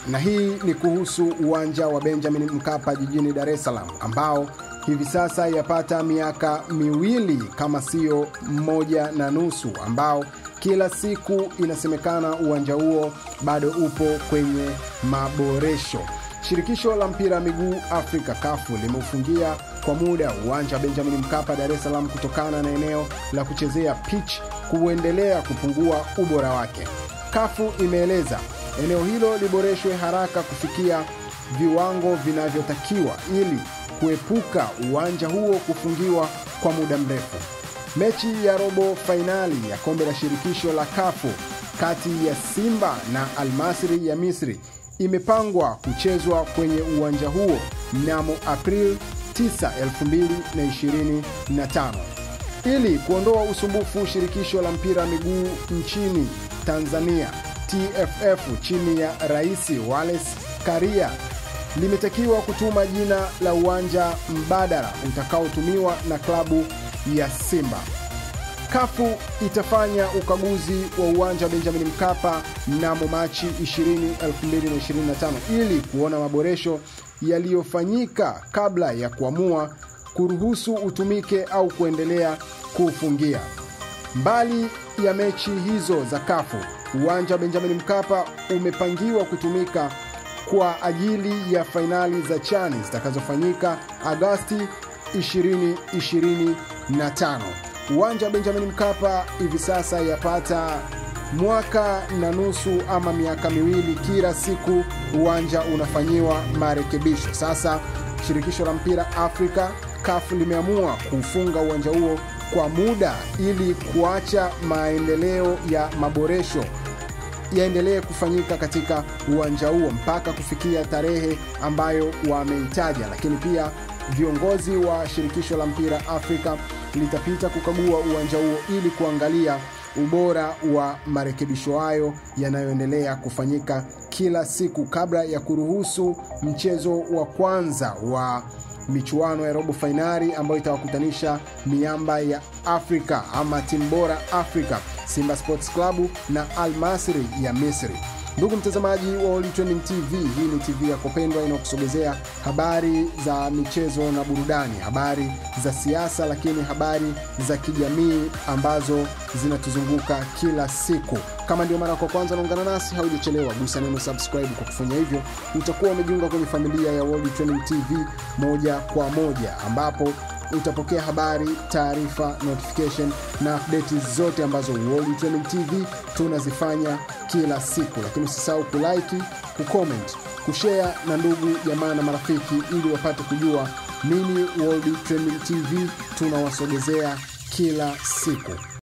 Na hii ni kuhusu uwanja wa Benjamin Mkapa jijini Dar es Salaam, ambao hivi sasa yapata miaka 2 kama sio 1.5, ambao kila siku inasemekana uwanja huo bado upo kwenye maboresho. Shirikisho la mpira wa miguu Afrika CAF limeufungia kwa muda uwanja wa Benjamin Mkapa Dar es Salaam kutokana na eneo la kuchezea pitch kuendelea kupungua ubora wake. CAF imeeleza eneo hilo liboreshwe haraka kufikia viwango vinavyotakiwa ili kuepuka uwanja huo kufungiwa kwa muda mrefu. Mechi ya robo fainali ya kombe la shirikisho la CAF kati ya Simba na Al Masry ya Misri imepangwa kuchezwa kwenye uwanja huo mnamo April 9, 2025. Ili kuondoa usumbufu, shirikisho la mpira wa miguu nchini Tanzania TFF chini ya Rais Wallace Karia limetakiwa kutuma jina la uwanja mbadala utakaotumiwa na klabu ya Simba. CAF itafanya ukaguzi wa uwanja wa Benjamin Mkapa mnamo Machi 20, 2025 ili kuona maboresho yaliyofanyika kabla ya kuamua kuruhusu utumike au kuendelea kuufungia. Mbali ya mechi hizo za CAF, uwanja wa Benjamin Mkapa umepangiwa kutumika kwa ajili ya fainali za CHAN zitakazofanyika Agosti 2025. Uwanja wa Benjamin Mkapa hivi sasa yapata 1.5 ama miaka 2 kila siku uwanja unafanyiwa marekebisho. Sasa shirikisho la mpira Afrika CAF limeamua kufunga uwanja huo kwa muda ili kuacha maendeleo ya maboresho yaendelee kufanyika katika uwanja huo mpaka kufikia tarehe ambayo wameitaja. Lakini pia viongozi wa shirikisho la mpira Afrika litapita kukagua uwanja huo ili kuangalia ubora wa marekebisho hayo yanayoendelea kufanyika kila siku kabla ya kuruhusu mchezo wa kwanza wa michuano ya robo finali ambayo itawakutanisha miamba ya Afrika ama timu bora Afrika, Simba Sports Club na Al Masry ya Misri. Ndugu mtazamaji wa World Trending TV, hii ni TV yako pendwa inayokusogezea habari za michezo na burudani, habari za siasa, lakini habari za kijamii ambazo zinatuzunguka kila siku. Kama ndio mara kwa kwanza unaungana nasi, haujachelewa, gusa neno subscribe. Kwa kufanya hivyo utakuwa umejiunga kwenye familia ya World Trending TV moja kwa moja, ambapo utapokea habari, taarifa, notification na update zote ambazo World Trending TV tunazifanya kila siku. Lakini usisahau kulike, kucomment, kushare na ndugu, jamaa na marafiki ili wapate kujua nini World Trending TV tunawasogezea kila siku.